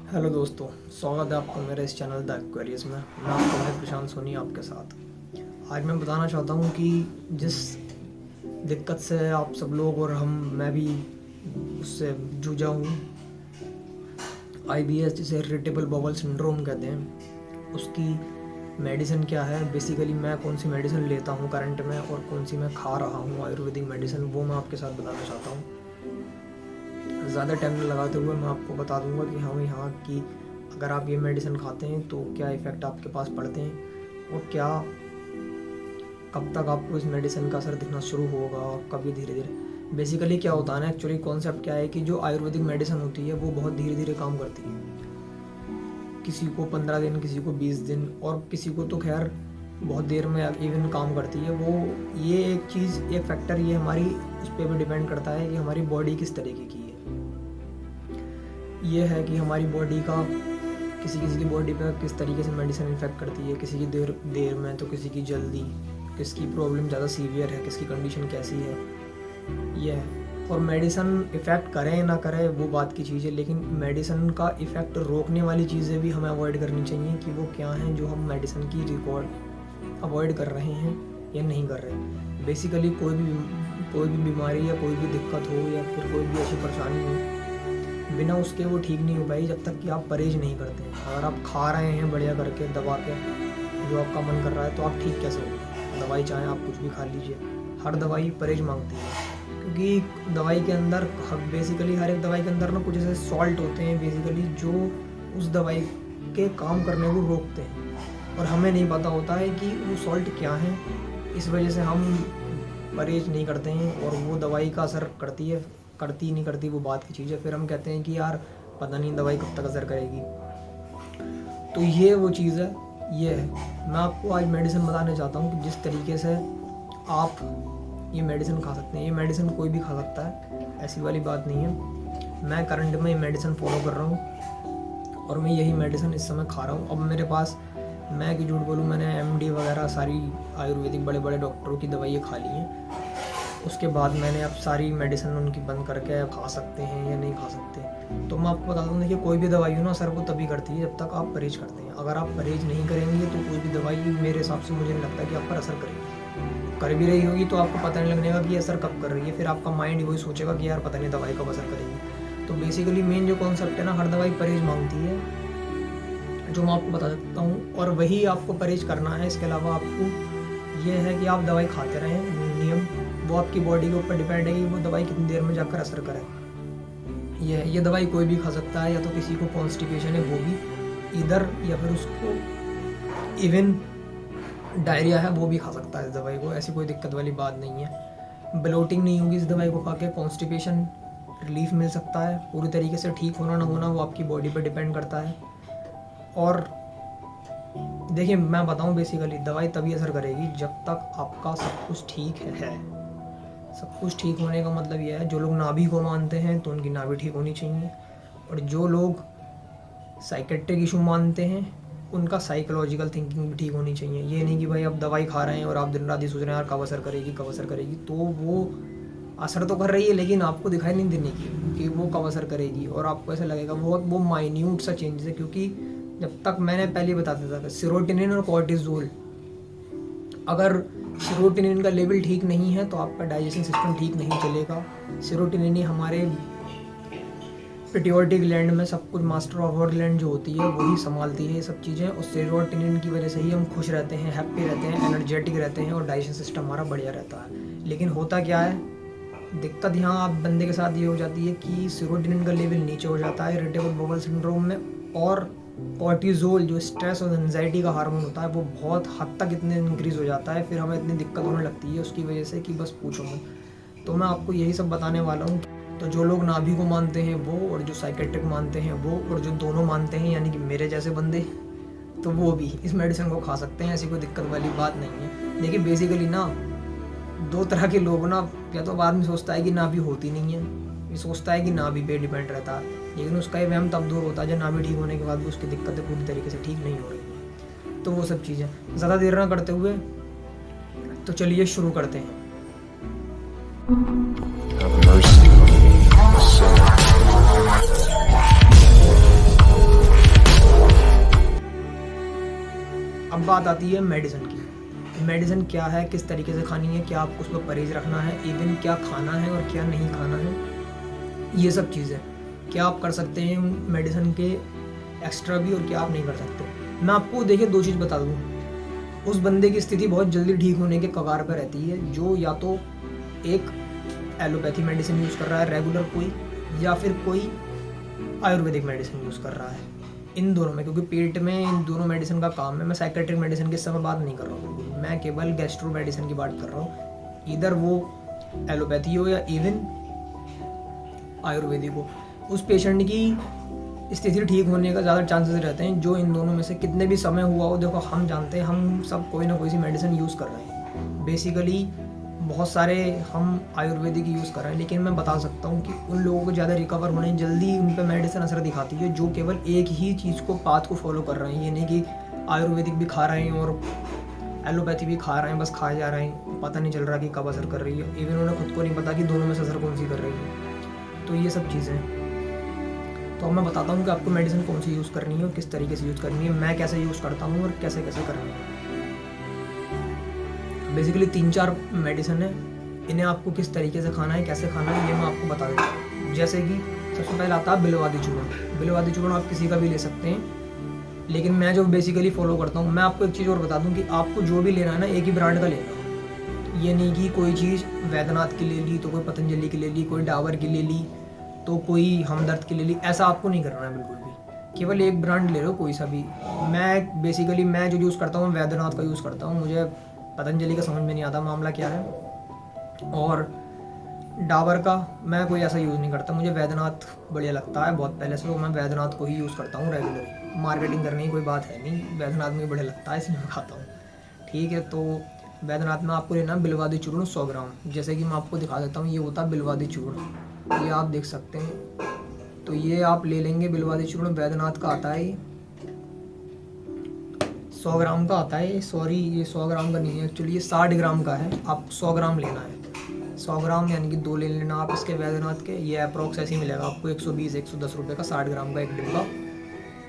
Hello दोस्तों, स्वागत है आपका मेरे इस चैनल द एक्वेरियस में। मैं आपका भाई प्रशांत सोनी आपके साथ। आज मैं बताना चाहता हूँ कि जिस दिक्कत से आप सब लोग और मैं भी उससे जूझा हूँ, IBS जिसे इरिटेबल बाउल सिंड्रोम कहते हैं, उसकी मेडिसिन क्या है, बेसिकली मैं कौन सी मेडिसिन लेता हूँ करंट में और कौन सी मैं खा रहा हूँ आयुर्वेदिक मेडिसिन, वो मैं आपके साथ बताना चाहता हूँ। ज़्यादा टाइम न लगाते हुए मैं आपको बता दूंगा कि हाँ यहाँ की अगर आप ये मेडिसिन खाते हैं तो क्या इफ़ेक्ट आपके पास पड़ते हैं और क्या कब तक आपको इस मेडिसिन का असर दिखना शुरू होगा और कभी धीरे धीरे। बेसिकली क्या होता है ना, एक्चुअली कॉन्सेप्ट क्या है कि जो आयुर्वेदिक मेडिसिन होती है वो बहुत धीरे धीरे काम करती है। किसी को 15 दिन, किसी को 20 दिन और किसी को तो खैर बहुत देर में इवन काम करती है वो। ये एक चीज़, एक फैक्टर ये हमारी उस पर भी डिपेंड करता है कि हमारी बॉडी किस तरीके की है। ये है कि हमारी बॉडी का किसी किसी की बॉडी पर किस तरीके से मेडिसिन इफेक्ट करती है, किसी की देर में तो किसी की जल्दी, किसकी प्रॉब्लम ज़्यादा सीवियर है, किसकी कंडीशन कैसी है, ये है। और मेडिसिन इफ़ेक्ट करें ना करें वो बात की चीज़ है, लेकिन मेडिसिन का इफ़ेक्ट रोकने वाली चीज़ें भी हमें अवॉइड करनी चाहिए कि वो क्या हैं जो हम मेडिसिन की रिकॉर्ड अवॉइड कर रहे हैं या नहीं कर रहे। बेसिकली कोई भी बीमारी या कोई भी दिक्कत हो या फिर कोई भी ऐसी परेशानी हो, बिना उसके वो ठीक नहीं हो पाई जब तक कि आप परहेज नहीं करते। अगर आप खा रहे हैं बढ़िया करके दबा के जो आपका मन कर रहा है तो आप ठीक कैसे हो। दवाई चाहे आप कुछ भी खा लीजिए, हर दवाई परहेज मांगती है क्योंकि दवाई के अंदर बेसिकली हर एक दवाई के अंदर ना कुछ ऐसे सॉल्ट होते हैं बेसिकली जो उस दवाई के काम करने को रोकते हैं और हमें नहीं पता होता है कि वो सॉल्ट क्या है। इस वजह से हम परहेज नहीं करते हैं और वो दवाई का असर करती नहीं करती वो बात की चीज़ है। फिर हम कहते हैं कि यार पता नहीं दवाई कब तक असर करेगी। तो ये वो चीज़ है, ये है। मैं आपको आज मेडिसिन बताने चाहता हूँ कि जिस तरीके से आप ये मेडिसिन खा सकते हैं। ये मेडिसिन कोई भी खा सकता है, ऐसी वाली बात नहीं है। मैं करंट में ये मेडिसिन फॉलो कर रहा हूँ और मैं यही मेडिसिन इस समय खा रहा हूँ। अब मेरे पास, मैं कि झूठ बोलूँ, मैंने MD वगैरह सारी आयुर्वेदिक बड़े बड़े डॉक्टरों की दवाइयाँ खा ली हैं। उसके बाद मैंने अब सारी मेडिसिन उनकी बंद करके खा सकते हैं या नहीं खा सकते। तो मैं आपको बता दूँ, देखिए कोई भी दवाई हो ना असर वो तभी करती है जब तक आप परहेज करते हैं। अगर आप परहेज नहीं करेंगे तो कोई भी दवाई मेरे हिसाब से मुझे नहीं लगता कि आप पर असर करेगी। कर भी रही होगी तो आपको पता नहीं लगने का कि असर कब कर रही है। फिर आपका माइंड वही सोचेगा कि यार पता नहीं दवाई कब असर करेगी। तो बेसिकली मेन जो कॉन्सेप्ट है ना, हर दवाई परहेज मांगती है, जो मैं आपको बता सकता हूँ, और वही आपको परहेज करना है। इसके अलावा आपको ये है कि आप दवाई खाते रहें नियम, वो आपकी बॉडी के ऊपर डिपेंड है कि वो दवाई कितनी देर में जाकर असर करे। ये दवाई कोई भी खा सकता है, या तो किसी को कॉन्स्टिपेशन है वो भी इधर, या फिर उसको इवन डायरिया है वो भी खा सकता है इस दवाई को। ऐसी कोई दिक्कत वाली बात नहीं है। ब्लोटिंग नहीं होगी इस दवाई को खा के, कॉन्स्टिपेशन रिलीफ मिल सकता है। पूरी तरीके से ठीक होना ना होना वो आपकी बॉडी पर डिपेंड करता है। और देखिए मैं बताऊं, बेसिकली दवाई तभी असर करेगी जब तक आपका सब कुछ ठीक है। सब कुछ ठीक होने का मतलब यह है, जो लोग नाभि को मानते हैं तो उनकी नाभि ठीक होनी चाहिए, और जो लोग साइकेट्रिक इशू मानते हैं उनका साइकोलॉजिकल थिंकिंग भी ठीक होनी चाहिए। ये नहीं कि भाई आप दवाई खा रहे हैं और आप दिन रात ही सोच रहे हैं यार कब असर करेगी कब असर करेगी। तो वो असर तो कर रही है लेकिन आपको दिखाई नहीं देने की कि वो कब असर करेगी, और आपको ऐसा लगेगा वो माइन्यूट सा चेंजेस है। क्योंकि जब तक, मैंने पहले बताता था, सेरोटोनिन और कॉर्टिसोल, अगर सेरोटोनिन का लेवल ठीक नहीं है तो आपका डाइजेशन सिस्टम ठीक नहीं चलेगा। सेरोटोनिन ही हमारे पिट्यूटरी ग्लैंड में सब कुछ, मास्टर ऑफ आवर ग्लैंड जो होती है वही संभालती है ये सब चीज़ें, और सेरोटोनिन की वजह से ही हम खुश रहते हैं, हैप्पी रहते हैं, एनर्जेटिक रहते हैं और डाइजेशन सिस्टम हमारा बढ़िया रहता है। लेकिन होता क्या है, दिक्कत यहाँ आप बंदे के साथ ये हो जाती है कि सेरोटोनिन का लेवल नीचे हो जाता है इरिटेबल बाउल सिंड्रोम में, और कॉर्टिसोल जो स्ट्रेस और एंजाइटी का हार्मोन होता है वो बहुत हद तक इतने इंक्रीज़ हो जाता है, फिर हमें इतनी दिक्कत होने लगती है उसकी वजह से कि बस पूछो मत। तो मैं आपको यही सब बताने वाला हूँ। तो जो लोग नाभि को मानते हैं वो, और जो साइकेट्रिक मानते हैं वो, और जो दोनों मानते हैं यानी कि मेरे जैसे बंदे, तो वो भी इस मेडिसिन को खा सकते हैं। ऐसी कोई दिक्कत वाली बात नहीं है। देखिए बेसिकली ना, दो तरह के लोग ना, या तो आदमी सोचता है कि नाभि होती नहीं है, ये सोचता है कि नाभि पे डिपेंड रहता है, लेकिन उसका ये वहम तब दूर होता है जब नाभि ठीक होने के बाद भी उसकी दिक्कतें पूरी तरीके से ठीक नहीं हो रही। तो वो सब चीज़ें ज़्यादा देर ना करते हुए तो चलिए शुरू करते हैं। Have mercy on me, a sinner. बात आती है मेडिसिन की। मेडिसिन क्या है, किस तरीके से खानी है, क्या आपको उस पर परहेज़ रखना है, इवन क्या खाना है और क्या नहीं खाना है, ये सब चीज़ें क्या आप कर सकते हैं मेडिसिन के एक्स्ट्रा भी और क्या आप नहीं कर सकते। मैं आपको देखिए 2 चीज़ बता दूँ। उस बंदे की स्थिति बहुत जल्दी ठीक होने के कगार पर रहती है जो या तो एक एलोपैथी मेडिसिन यूज़ कर रहा है रेगुलर कोई, या फिर कोई आयुर्वेदिक मेडिसिन यूज़ कर रहा है। इन दोनों में, क्योंकि पेट में इन दोनों मेडिसिन का काम है। मैं साइकेट्रिक मेडिसिन की समय बात नहीं कर रहा हूँ बिल्कुल, मैं केवल गैस्ट्रो मेडिसिन की बात कर रहा हूँ। इधर वो एलोपैथी हो या इवन आयुर्वेदिक हो, उस पेशेंट की स्थिति ठीक होने का ज़्यादा चांसेस रहते हैं जो इन दोनों में से कितने भी समय हुआ हो। देखो हम जानते हैं, हम सब कोई ना कोई सी मेडिसिन यूज़ कर रहे हैं। बेसिकली बहुत सारे हम आयुर्वेदिक यूज़ कर रहे हैं, लेकिन मैं बता सकता हूँ कि उन लोगों को ज़्यादा रिकवर होने जल्दी उन पर मेडिसिन असर दिखाती है जो केवल एक ही चीज़ को पाथ को फॉलो कर रहे हैं। ये नहीं कि आयुर्वेदिक भी खा रहे हैं और एलोपैथी भी खा रहे हैं, बस खाए जा रहे हैं, पता नहीं चल रहा कि कब असर कर रही है। इवन उन्हें खुद को नहीं पता कि दोनों में से असर कौन सी कर रही है। तो ये सब चीज़ें, तो अब मैं बताता हूँ कि आपको मेडिसिन कौन सी यूज़ करनी है और किस तरीके से यूज़ करनी है, मैं कैसे यूज़ करता हूँ और कैसे कैसे करनी है। बेसिकली 3-4 मेडिसिन है, इन्हें आपको किस तरीके से खाना है, कैसे खाना है, ये मैं आपको बता देता हूँ। जैसे कि सबसे पहले आता है बिलवादी चूर्ण। बिलवादी चूर्ण आप किसी का भी ले सकते हैं, लेकिन मैं जो बेसिकली फॉलो करता हूँ, मैं आपको एक चीज़ और बता दूँ कि आपको जो भी लेना है ना, एक ही ब्रांड का लेना। ये नहीं कि कोई चीज़ वैद्यनाथ की ले ली तो कोई पतंजलि की ले ली, कोई डाबर की ले ली तो कोई हमदर्द की ले ली, ऐसा आपको नहीं करना है बिल्कुल भी। केवल एक ब्रांड ले लो कोई सा भी। मैं जो यूज़ करता हूँ वैद्यनाथ का यूज़ करता हूँ, मुझे पतंजलि का समझ में नहीं आता मामला क्या है, और डाबर का मैं कोई ऐसा यूज़ नहीं करता। मुझे वैद्यनाथ बढ़िया लगता है बहुत पहले से, तो मैं वैद्यनाथ को ही यूज़ करता हूँ रेगुलर। मार्केटिंग करने की कोई बात है नहीं, वैद्यनाथ मुझे बढ़िया लगता है इसलिए मैं खाता हूँ। ठीक है, तो वैद्यनाथ में आपको लेना बिलवादी चूर्ण 100 ग्राम। जैसे कि मैं आपको दिखा देता हूँ, ये होता है बिलवादी चूर्ण, ये आप देख सकते हैं। तो ये आप ले लेंगे बिलवादी चूर्ण, वैद्यनाथ का आता है 100 ग्राम का आता है। सॉरी, ये 100 ग्राम का नहीं है एक्चुअली, ये 60 ग्राम का है। आप 100 ग्राम लेना है, 100 ग्राम यानी कि 2 ले लेना आप इसके वैद्यनाथ के। ये अप्रॉक्स ऐसे ही मिलेगा आपको 120-110 रुपये का 60 ग्राम का एक डिब्बा।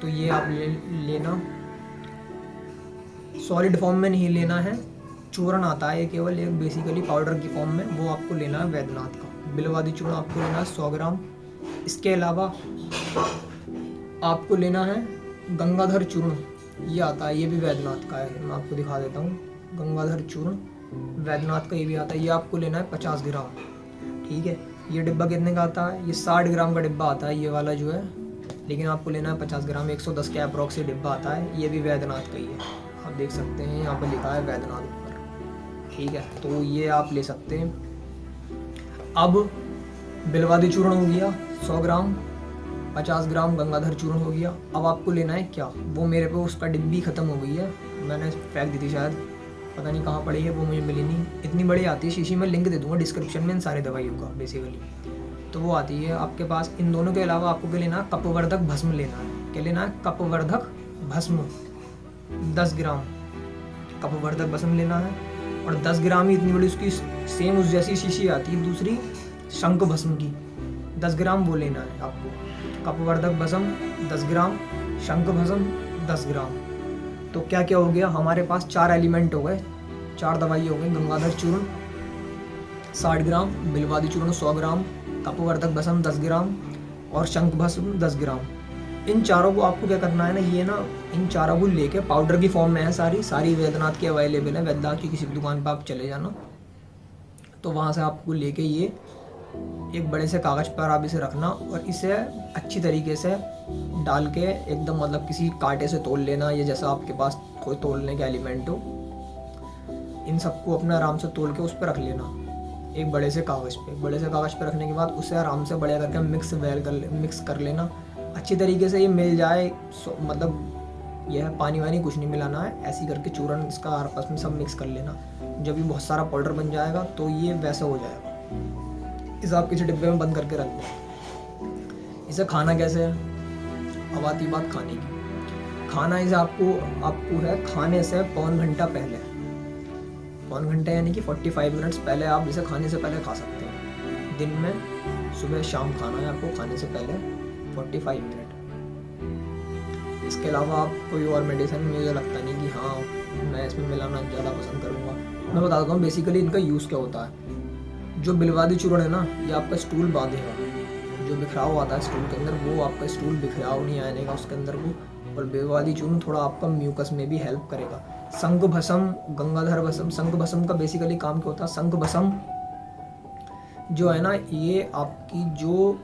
तो ये आप लेना। सॉलिड फॉर्म में नहीं लेना है, चूर्ण आता है केवल एक बेसिकली पाउडर की फॉर्म में, वो आपको लेना है वैद्यनाथ का। बिलवादी चूर्ण आपको लेना है 100 ग्राम। इसके अलावा आपको लेना है गंगाधर चूर्ण, ये आता है, ये भी वैद्यनाथ का है। मैं आपको दिखा देता हूँ, गंगाधर चूर्ण वैद्यनाथ का ये भी आता है। ये आपको लेना है 50 ग्राम। ठीक है, ये डिब्बा कितने का आता है? ये 60 ग्राम का डिब्बा आता है ये वाला जो है, लेकिन आपको लेना है 50 ग्राम। 110 के अप्रॉक्स डिब्बा आता है, ये भी वैद्यनाथ का ही है। आप देख सकते हैं यहाँ पर लिखा है वैद्यनाथ ऊपर। ठीक है, तो ये आप ले सकते हैं। अब बिलवादी चूर्ण हो गया 100 ग्राम, 50 ग्राम गंगाधर चूर्ण हो गया। अब आपको लेना है क्या, वो मेरे पे उसका डिब्बी ख़त्म हो गई है, मैंने फेंक दी थी शायद, पता नहीं कहाँ पड़ी है, वो मुझे मिली नहीं। इतनी बड़ी आती है शीशी में, लिंक दे दूँगा डिस्क्रिप्शन में इन सारे दवाइयों का बेसिकली। तो वो आती है आपके पास। इन दोनों के अलावा आपको क्या लेना है? कपवर्धक भस्म लेना है। क्या लेना है? कपवर्धक भस्म 10 ग्राम कपवर्धक भस्म लेना है। और 10 ग्राम ही इतनी बड़ी उसकी सेम उस जैसी शीशी आती है दूसरी शंख भस्म की, 10 ग्राम वो लेना है आपको। कपवर्धक भस्म 10 ग्राम, शंख भस्म 10 ग्राम। तो क्या क्या हो गया हमारे पास? 4 एलिमेंट हो गए, 4 दवाई हो गई। गंगाधर चूर्ण 60 ग्राम, बिलवादी चूर्ण 100 ग्राम, कपवर्धक भस्म 10 ग्राम और शंख भस्म 10 ग्राम। इन चारों को आपको क्या करना है ना, ये ना इन चारों को लेके पाउडर की फॉर्म में है, सारी वैद्यनाथ की अवेलेबल है। वैद्यनाथ की किसी भी दुकान पर आप चले जाना, तो वहाँ से आपको लेके ये एक बड़े से कागज़ पर आप इसे रखना और इसे अच्छी तरीके से डाल के एकदम मतलब किसी कांटे से तोल लेना, या जैसा आपके पास कोई तोलने का एलिमेंट हो, इन सबको अपना आराम से तोल के उस पर रख लेना एक बड़े से कागज़ पे। बड़े से कागज़ पे रखने के बाद उसे आराम से बढ़िया करके मिक्स कर लेना अच्छी तरीके से। ये मिल जाए, मतलब यह पानी वानी कुछ नहीं मिलाना है, ऐसी करके चूर्ण इसका आपस में सब मिक्स कर लेना। जब ये बहुत सारा पाउडर बन जाएगा तो ये वैसा हो जाएगा। इसे आप किसी डिब्बे में बंद करके रख दें। इसे खाना कैसे है? अब आती बात खाने की। खाना इसे आपको है खाने से पौन घंटा पहले, पौन घंटा यानी कि 45 मिनट्स पहले आप इसे खाने से पहले खा सकते हैं। दिन में सुबह शाम खाना है आपको खाने से पहले 45 मिनट। इसके अलावा आप कोई और मेडिसिन मुझे लगता नहीं कि हाँ मैं इसमें मिलाना ज़्यादा पसंद करूँगा। मैं बता देता हूँ बेसिकली इनका यूज़ क्या होता है। जो बिलवादी चूर्ण है ना, ये आपका स्टूल बांधेगा, जो बिखराव आता है स्टूल के अंदर वो आपका स्टूल बिखराव नहीं आने का उसके अंदर वो। और बिलवादी चूर्ण थोड़ा आपका म्यूकस में भी हेल्प करेगा। शंख भस्म, गंगाधर भस्म, शंख भस्म का बेसिकली काम क्या होता है, शंख भस्म जो है ना ये आपकी जो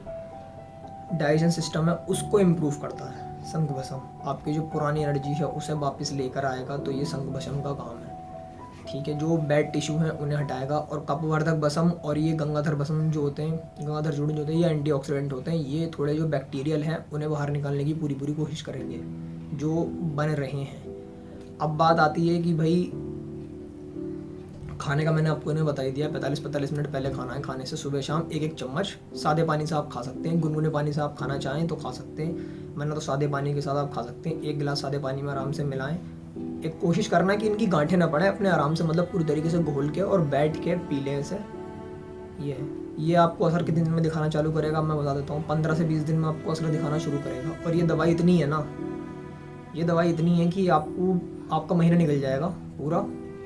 डाइजेशन सिस्टम है उसको इम्प्रूव करता है। शंख भस्म आपकी जो पुरानी एनर्जी है उसे वापस लेकर आएगा, तो ये शंख भस्म का काम है। ठीक है, जो बैड टिश्यू हैं उन्हें हटाएगा। और कपवर्धक भस्म और ये गंगाधर भस्म जो होते हैं, गंगाधर चूर्ण जो होते हैं, ये एंटीऑक्सीडेंट होते हैं। ये थोड़े जो बैक्टीरियल हैं उन्हें बाहर निकालने की पूरी कोशिश करेंगे जो बन रहे हैं। अब बात आती है कि भाई खाने का मैंने आपको इन्हें बता ही दिया, 45 मिनट पहले खाना है। खाने से सुबह शाम 1-1 चम्मच सादे पानी से आप खा सकते हैं। गुनगुने पानी से आप खाना चाहें तो खा सकते हैं, वरना तो सादे पानी के साथ आप खा सकते हैं। 1 गिलास सादे पानी में आराम से मिलाएं। एक कोशिश करना है कि इनकी गांठें ना पड़े, अपने आराम से मतलब पूरी तरीके से घोल के और बैठ के पी लें इसे। ये आपको असर कितने दिन में दिखाना चालू करेगा मैं बता देता हूँ। 15 से 20 दिन में आपको असर दिखाना शुरू करेगा। और ये दवाई इतनी है ना, ये दवाई इतनी है कि आपका महीना निकल जाएगा पूरा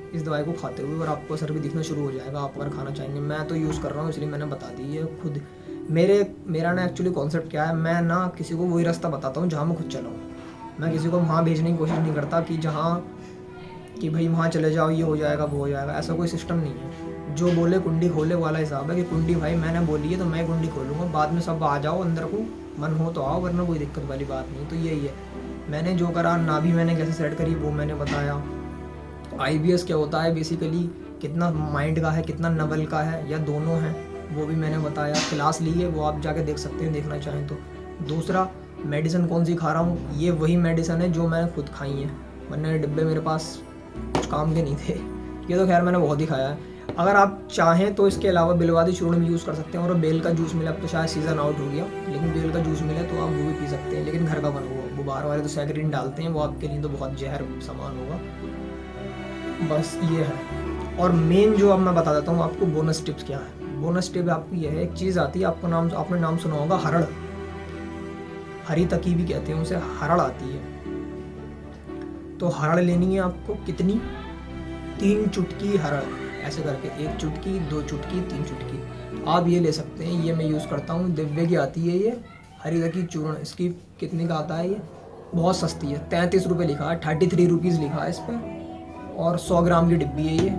इस दवाई को खाते हुए, और आपको असर भी दिखना शुरू हो जाएगा। आप अगर खाना चाहेंगे, मैं तो यूज़ कर रहा हूँ इसलिए मैंने बता दी है खुद। मेरा ना एक्चुअली कॉन्सेप्ट क्या है, मैं ना किसी को वही रास्ता बताता हूँ जहाँ मैं खुद चला हूँ। मैं किसी को वहाँ भेजने की कोशिश नहीं करता कि जहाँ कि भाई वहाँ चले जाओ ये हो जाएगा वो हो जाएगा, ऐसा कोई सिस्टम नहीं है। जो बोले कुंडी खोले वाला हिसाब है कि कुंडी भाई मैंने बोली है तो मैं कुंडी खोलूँगा, बाद में सब आ जाओ अंदर को, मन हो तो आओ, वरना कोई दिक्कत वाली बात नहीं। तो यही है मैंने जो करा, नाभि मैंने कैसे सेट करी वो मैंने बताया। IBS क्या होता है बेसिकली, कितना माइंड का है कितना नवल का है या दोनों हैं वो भी मैंने बताया। क्लास ली है वो आप जाके देख सकते हैं देखना चाहें तो। दूसरा, मेडिसिन कौन सी खा रहा हूँ, ये वही मेडिसिन है जो मैंने खुद खाई है, वरना डिब्बे मेरे पास कुछ काम के नहीं थे। ये तो खैर मैंने बहुत ही खाया है। अगर आप चाहें तो इसके अलावा बिलवादी चूर्ण भी यूज़ कर सकते हैं। और बेल का जूस मिला, अब तो शायद सीज़न आउट हो गया, लेकिन बेल का जूस मिला तो आप वो भी पी सकते हैं, लेकिन घर का बना हुआ। वो बाहर वाले तो सैकरीन डालते हैं, वो आपके लिए तो बहुत जहर सामान होगा। बस ये है। और मेन जो अब मैं बता देता हूँ आपको बोनस टिप्स क्या है। बोनस टिप आपकी यह है, एक चीज़ आती है आपने नाम सुना होगा हरड़, हरी तकी भी कहते हैं उसे, हरड़ आती है। तो हरड़ लेनी है आपको कितनी, 3 चुटकी हरड़, ऐसे करके 1 चुटकी 2 चुटकी 3 चुटकी आप ये ले सकते हैं। ये मैं यूज़ करता हूँ, दिव्य की आती है ये हरी तकी चूर्ण। इसकी कितने का आता है, ये बहुत सस्ती है, 33 रुपये लिखा है, 33 रुपीज़ लिखा है इस पर। और 100 ग्राम की डिब्बी है ये।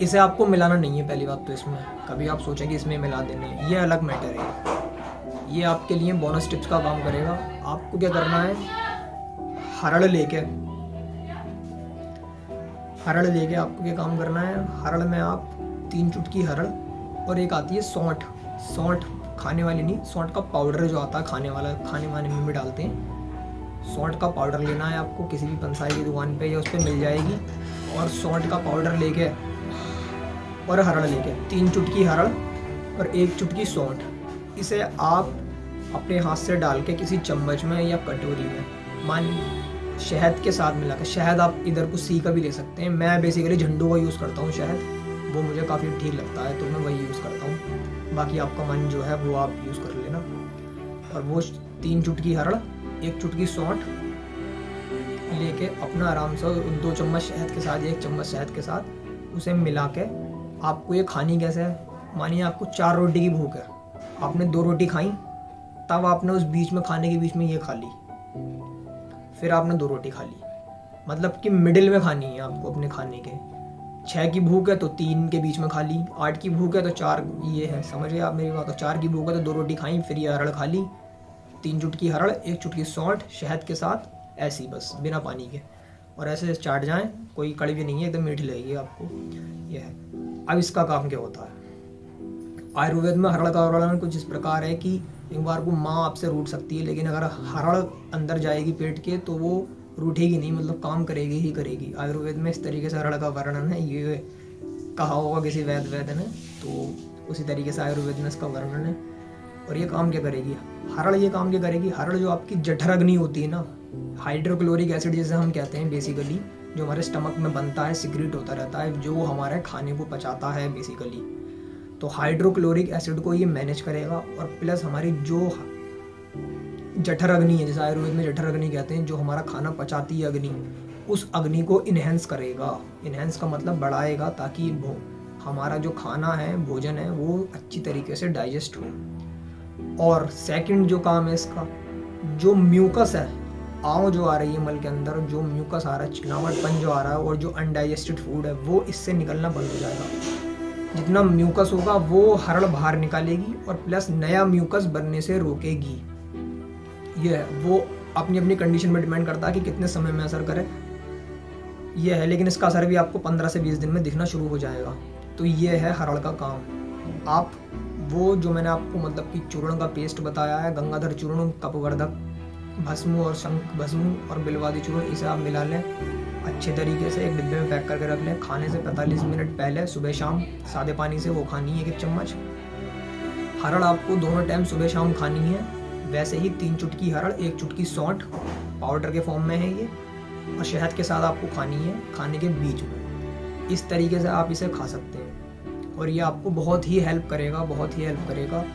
इसे आपको मिलाना नहीं है पहली बात तो, इसमें कभी आप सोचें कि इसमें मिला देने, ये अलग मैटर है। ये आपके लिए बोनस टिप्स का काम करेगा। आपको क्या करना है, हरड़ लेके आपको क्या काम करना है, हरड़ में आप 3 चुटकी हरड़, और एक आती है सौंठ खाने वाली नहीं, सौंठ का पाउडर जो आता है खाने वाले में भी डालते हैं। सौंठ का पाउडर लेना है आपको, किसी भी पंसाई की दुकान पे या उस पर मिल जाएगी। और सौंठ का पाउडर लेके और हरड़ लेके 3 चुटकी हरड़ और 1 चुटकी सौंठ, इसे आप अपने हाथ से डाल के किसी चम्मच में या कटोरी में शहद के साथ मिला के, शहद आप इधर को सी का भी ले सकते हैं, मैं बेसिकली झंडू का यूज़ करता हूँ शहद, वो मुझे काफ़ी ठीक लगता है तो मैं वही यूज़ करता हूँ। बाकी आपका मन जो है वो आप यूज़ कर लेना। और वो 3 चुटकी हरड़ 1 चुटकी सौंठ लेके अपना आराम से 2 चम्मच शहद के साथ, 1 चम्मच शहद के साथ उसे मिला के आपको ये खानी कैसे है, मानिए आपको 4 रोटी की भूख है, आपने 2 रोटी खाई, तब आपने उस बीच में खाने के बीच में ये खा ली, फिर आपने 2 रोटी खा ली, मतलब कि मिडिल में खानी है आपको अपने खाने के। 6 की भूख है तो 3 के बीच में खा ली, 8 की भूख है तो 4, ये है, समझिए आप मेरी बात। तो 4 की भूख है तो 2 रोटी खाई, फिर ये हरड़ खा ली, 3 चुटकी हरड़ 1 चुटकी सौंठ शहद के साथ, ऐसी बस बिना पानी के, और ऐसे चाट जाएं, कोई कड़वी भी नहीं है, एकदम मीठी लगेगी आपको। यह है। अब इसका काम क्या होता है, आयुर्वेद में हरड़ का वर्णन कुछ इस प्रकार है कि एक बार को माँ आपसे रूठ सकती है, लेकिन अगर हरड़ अंदर जाएगी पेट के तो वो रूठेगी नहीं, मतलब काम करेगी ही करेगी। आयुर्वेद में इस तरीके से हरड़ का वर्णन है, ये कहा होगा किसी वैद्य ने, तो उसी तरीके से आयुर्वेद में इसका वर्णन है। और ये काम क्या करेगी हरड़, ये काम क्या करेगी, हरड़ जो आपकी जठराग्नि होती है ना, हाइड्रोक्लोरिक एसिड जैसे हम कहते हैं बेसिकली, जो हमारे स्टमक में बनता है, सिक्रीट होता रहता है, जो हमारे खाने को पचाता है बेसिकली, तो हाइड्रोक्लोरिक एसिड को ये मैनेज करेगा। और प्लस हमारी जो जठर अग्नि है, जैसे आयुर्वेद में जठर अग्नि कहते हैं, जो हमारा खाना पचाती है अग्नि, उस अग्नि को इन्हेंस करेगा। इन्हेंस का मतलब बढ़ाएगा, ताकि हमारा जो खाना है, भोजन है, वो अच्छी तरीके से डाइजेस्ट हो। और सेकंड जो काम है इसका, जो म्यूकस है, आंव जो आ रही है मल के अंदर, जो म्यूकस आ रहा है, चिकनावटपन जो आ रहा है, और जो अनडाइजेस्टेड फूड है, वो इससे निकलना बंद हो जाएगा। जितना म्यूकस होगा वो हरड़ बाहर निकालेगी, और प्लस नया म्यूकस बनने से रोकेगी। ये है, वो अपनी अपनी कंडीशन पर डिपेंड करता है कि कितने समय में असर करे, ये है। लेकिन इसका असर भी आपको 15 से 20 दिन में दिखना शुरू हो जाएगा। तो ये है हरड़ का काम। आप वो जो मैंने आपको मतलब कि चूर्ण का पेस्ट बताया है, गंगाधर चूर्ण, कपवर्धक भस्म और शंख भस्म और बिलवादी चूर्ण, इसे आप मिला लें अच्छे तरीके से, एक डिब्बे में पैक करके रख लें। खाने से 45 मिनट पहले सुबह शाम सादे पानी से वो खानी है 1 चम्मच। हरड़ आपको दोनों टाइम सुबह शाम खानी है। वैसे ही 3 चुटकी हरड़, 1 चुटकी सौंठ पाउडर के फॉर्म में है ये, और शहद के साथ आपको खानी है खाने के बीच में। इस तरीके से आप इसे खा सकते हैं, और ये आपको बहुत ही हेल्प करेगा, बहुत ही हेल्प करेगा।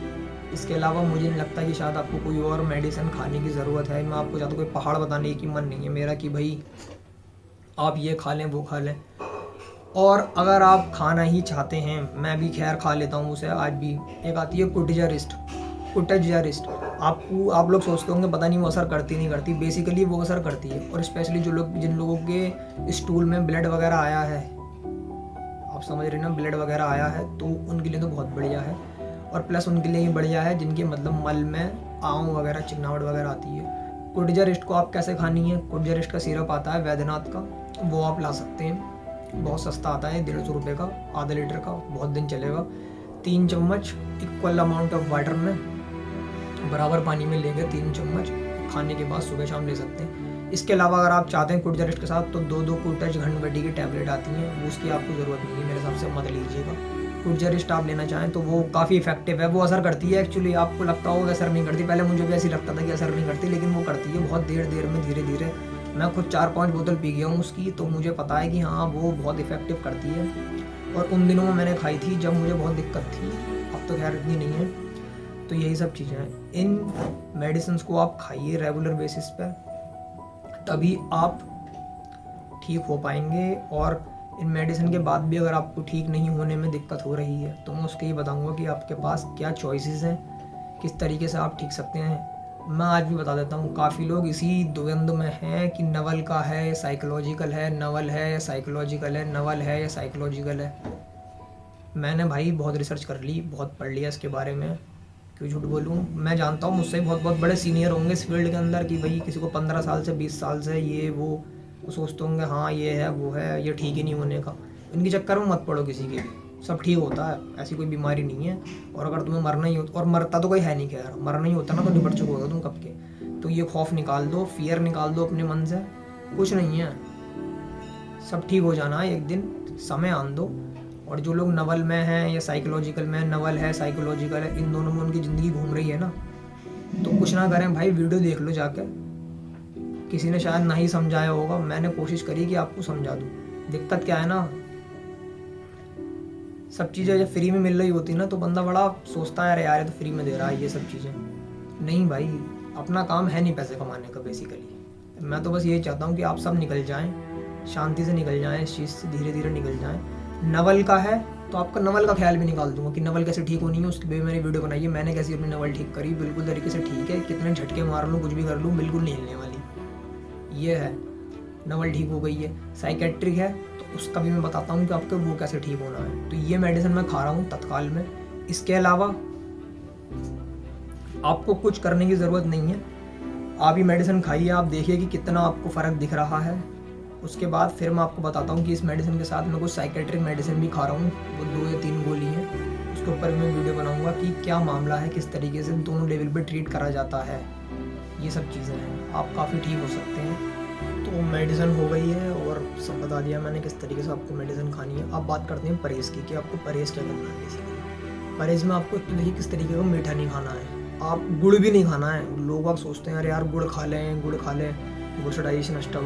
इसके अलावा मुझे नहीं लगता कि शायद आपको कोई और मेडिसिन खाने की ज़रूरत है। मैं आपको ज़्यादा कोई पहाड़ बताने की मन नहीं है मेरा कि भाई आप ये खा लें, वो खा लें। और अगर आप खाना ही चाहते हैं, मैं भी खैर खा लेता हूँ उसे आज भी, एक आती है कुटजारिस्ट। आप लोग सोचते होंगे पता नहीं वो असर करती नहीं करती, बेसिकली वो असर करती है। और स्पेशली जिन लोगों के स्टूल में ब्लड वगैरह आया है, आप समझ रहे ना, ब्लड वगैरह आया है, तो उनके लिए तो बहुत बढ़िया है। और प्लस उनके लिए ही बढ़िया है जिनके मतलब मल में आंव वगैरह, चिकनावट वगैरह आती है। कुटजारिस्ट को आप कैसे खानी है, कुटजारिस्ट का सिरप आता है वैद्यनाथ का, वो आप ला सकते हैं, बहुत सस्ता आता है, 150 रुपये का, आधा लीटर का, बहुत दिन चलेगा। 3 चम्मच इक्वल अमाउंट ऑफ वाटर में, बराबर पानी में लेकर 3 चम्मच खाने के बाद सुबह शाम ले सकते हैं। इसके अलावा अगर आप चाहते हैं कुटजारिस्ट के साथ, तो 2-2 कुटज घंटवटी की टैबलेट आती हैं, वो उसकी आपको ज़रूरत नहीं है, मेरे हिसाब से मत लीजिएगा। कुटजारिस्ट आप लेना चाहें तो वो काफ़ी इफेक्टिव है, वो असर करती है। एक्चुअली आपको लगता होगा असर नहीं करती, पहले मुझे भी ऐसे लगता था कि असर नहीं करती, लेकिन वो करती है बहुत देर में, धीरे धीरे। मैं खुद 4-5 बोतल पी गया हूँ उसकी, तो मुझे पता है कि हाँ वो बहुत इफेक्टिव करती है। और उन दिनों में मैंने खाई थी जब मुझे बहुत दिक्कत थी, अब तो खैर इतनी नहीं है। तो यही सब चीज़ें हैं। इन मेडिसिन को आप खाइए रेगुलर बेसिस पर, तभी आप ठीक हो पाएंगे। और इन मेडिसिन के बाद भी अगर आपको ठीक नहीं होने में दिक्कत हो रही है, तो मैं उसके ही बताऊंगा कि आपके पास क्या चॉइसेस हैं, किस तरीके से आप ठीक सकते हैं। मैं आज भी बता देता हूँ, काफ़ी लोग इसी द्वंद्व में हैं कि नवल का है, साइकोलॉजिकल है, नवल है या साइकोलॉजिकल है, नवल है या साइकोलॉजिकल है। मैंने भाई बहुत रिसर्च कर ली, बहुत पढ़ लिया इसके बारे में, क्यों झूठ बोलूँ। मैं जानता हूँ मुझसे बहुत बड़े सीनियर होंगे इस फील्ड के अंदर कि भाई किसी को 15 साल से 20 साल से ये वो सोचते होंगे हाँ ये है वो है, ये ठीक ही नहीं होने का। इनके चक्कर में मत पड़ो किसी के, सब ठीक होता है, ऐसी कोई बीमारी नहीं है। और अगर तुम्हें मरना ही हो, और मरता तो कोई है नहीं, खैर मरना ही होता ना तो निपट चुके होगा तुम कब के। तो ये खौफ निकाल दो, फियर निकाल दो अपने मन से, कुछ नहीं है, सब ठीक हो जाना है एक दिन, समय आन दो। और जो लोग नवल में हैं या साइकोलॉजिकल में, नवल है साइकोलॉजिकल है, इन दोनों में उनकी ज़िंदगी घूम रही है ना, तो कुछ ना करें भाई, वीडियो देख लो जाकर। किसी ने शायद नहीं समझाया होगा, मैंने कोशिश करी कि आपको समझा दूँ। दिक्कत क्या है ना, सब चीज़ें जब फ्री में मिल रही होती ना, तो बंदा बड़ा सोचता है अरे यार ये तो फ्री में दे रहा है ये सब चीज़ें। नहीं भाई, अपना काम है नहीं पैसे कमाने का बेसिकली। मैं तो बस यही चाहता हूँ कि आप सब निकल जाएँ, शांति से निकल जाएँ, इस चीज़ से धीरे धीरे निकल जाएँ। नवल का है तो आपका नवल का ख्याल भी निकाल दूंगा कि नवल कैसे ठीक होनी है, उसकी भी मैंने वीडियो बनाई है, मैंने कैसे अपनी नवल ठीक करी, बिल्कुल तरीके से ठीक है। कितने झटके मार लूँ, कुछ भी कर लूँ, बिल्कुल नहीं हिलने वाली। ये है, नवल ठीक हो गई है। साइकेट्रिक है तो उसका भी मैं बताता हूँ कि आपको वो कैसे ठीक होना है। तो ये मेडिसिन मैं खा रहा हूँ तत्काल में। इसके अलावा आपको कुछ करने की ज़रूरत नहीं है, आप ये मेडिसिन खाइए, आप देखिए कि कितना आपको फ़र्क दिख रहा है। उसके बाद फिर मैं आपको बताता हूँ कि इस मेडिसिन के साथ मैं कुछ साइकेट्रिक मेडिसिन भी खा रहा हूँ, वो 2 या 3 गोली हैं। उसके ऊपर मैं वीडियो बनाऊँगा कि क्या मामला है, किस तरीके से दोनों लेवल पर ट्रीट करा जाता है। ये सब चीज़ें हैं, आप काफ़ी ठीक हो सकते हैं। तो मेडिसिन हो गई है और सब बता दिया मैंने किस तरीके से आपको मेडिसिन खानी है। अब बात करते हैं परहेज़ की, कि आपको परहेज़ क्या करना है। बेसिकली परहेज़ में आपको देखिए किस तरीके का मीठा नहीं खाना है, आप गुड़ भी नहीं खाना है। लोग आप सोचते हैं अरे यार गुड़ खा लें, गुड़ से डाइजेशन अच्छा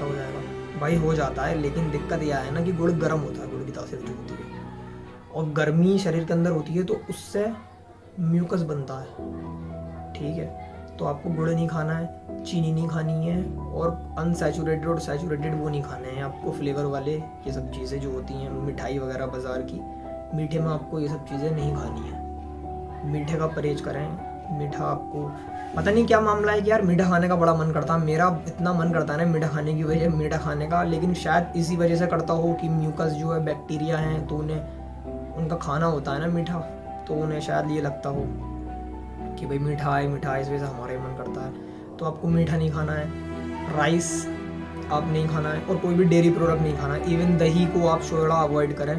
हो जाएगा। भाई हो जाता है, लेकिन दिक्कत यह है ना कि गुड़ गर्म होता है, गुड़ की तासीर जो होती है, और गर्मी शरीर के अंदर होती है तो उससे म्यूकस बनता है, ठीक है। तो आपको गुड़ नहीं खाना है, चीनी नहीं खानी है, और अनसैचुरेटेड और सैचुरेटेड वो नहीं खाने हैं आपको, फ्लेवर वाले ये सब चीज़ें जो होती हैं मिठाई वगैरह बाज़ार की, मीठे में आपको ये सब चीज़ें नहीं खानी है। मीठे का परहेज करें। मीठा आपको पता नहीं क्या मामला है कि यार मीठा खाने का बड़ा मन करता है, मेरा इतना मन करता है ना मीठा खाने की वजह मीठा खाने का, लेकिन शायद इसी वजह से करता हो कि म्यूकस जो है बैक्टीरिया हैं तो उन्हें उनका खाना होता है ना मीठा, तो उन्हें शायद ये लगता हो कि भाई मीठा है इस वजह से हमारा ही मन करता है। तो आपको मीठा नहीं खाना है, राइस आप नहीं खाना है, और कोई भी डेयरी प्रोडक्ट नहीं खाना है। इवन दही को आप थोड़ा अवॉइड करें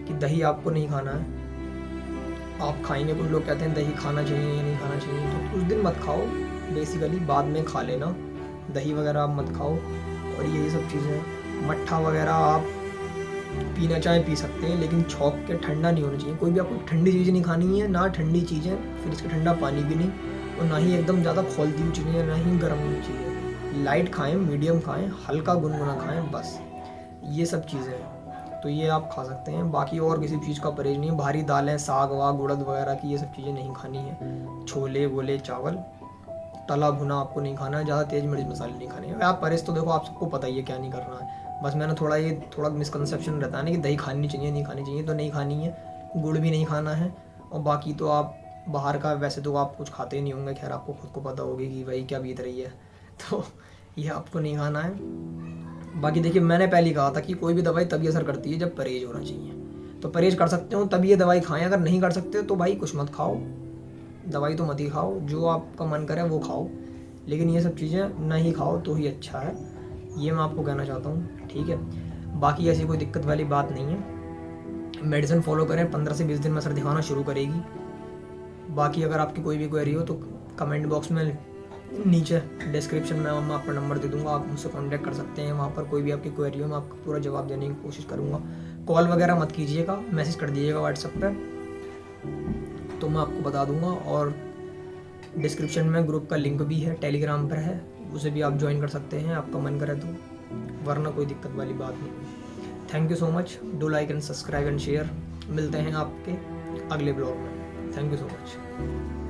कि दही आपको नहीं खाना है। आप खाएंगे, कुछ लोग कहते हैं दही खाना चाहिए या नहीं खाना चाहिए, तो उस दिन मत खाओ, बेसिकली बाद में खा लेना। दही वगैरह आप मत खाओ। और यही सब चीज़ें, मट्ठा वगैरह आप पीना चाहें पी सकते हैं, लेकिन छौंक के ठंडा नहीं होना चाहिए। कोई भी आपको ठंडी चीज़ें नहीं खानी है, ना ठंडी चीज़ें, फिर इसका ठंडा पानी भी नहीं, और ना ही एकदम ज़्यादा खौलती हुई चीज़ें, ना ही गर्म चीज़ें। लाइट खाएं, मीडियम खाएं, हल्का गुनगुना खाएं, बस ये सब चीज़ें हैं। तो ये आप खा सकते हैं। बाकी और किसी चीज़ का परहेज नहीं है। भारी दालें, साग वाग, उड़द वगैरह की ये सब चीज़ें नहीं खानी है। छोले वोले, चावल, तला भुना आपको नहीं खाना है। ज़्यादा तेज़ मिर्च मसाले नहीं खाने हैं। आप परहेज तो देखो आप सबको पता ही है क्या नहीं करना है। बस मैंने थोड़ा मिसकंसेप्शन रहता है ना कि दही खानी चाहिए, नहीं खानी चाहिए, तो नहीं खानी है। गुड़ भी नहीं खाना है। और बाकी तो आप बाहर का वैसे तो आप कुछ खाते ही नहीं होंगे, खैर आपको खुद को पता होगी कि भाई क्या बीत रही है, तो ये आपको नहीं खाना है। बाकी देखिए, मैंने पहले ही कहा था कि कोई भी दवाई तभी असर करती है जब परहेज होना चाहिए। तो परहेज कर सकते हो तभी ये दवाई खाएं, अगर नहीं कर सकते तो भाई कुछ मत खाओ, दवाई तो मत ही खाओ, जो आपका मन करे वो खाओ, लेकिन ये सब चीज़ें नहीं खाओ तो ही अच्छा है। ये मैं आपको कहना चाहता हूँ, ठीक है। बाकी ऐसी कोई दिक्कत वाली बात नहीं है। मेडिसिन फॉलो करें, 15 से 20 दिन में असर दिखाना शुरू करेगी। बाकी अगर आपकी कोई भी क्वेरी हो तो कमेंट बॉक्स में नीचे डिस्क्रिप्शन में मैं आपका नंबर दे दूंगा, आप मुझसे कांटेक्ट कर सकते हैं। वहाँ पर कोई भी आपकी क्वेरी हो मैं आपको पूरा जवाब देने की कोशिश करूँगा। कॉल वगैरह मत कीजिएगा, मैसेज कर दीजिएगा व्हाट्सएप पे, तो मैं आपको बता दूंगा। और डिस्क्रिप्शन में ग्रुप का लिंक भी है, टेलीग्राम पर है, उसे भी आप ज्वाइन कर सकते हैं आपका मन करे तो, वरना कोई दिक्कत वाली बात नहीं। Thank you so much. Do like and subscribe and share. मिलते हैं आपके अगले ब्लॉग में। Thank you so much.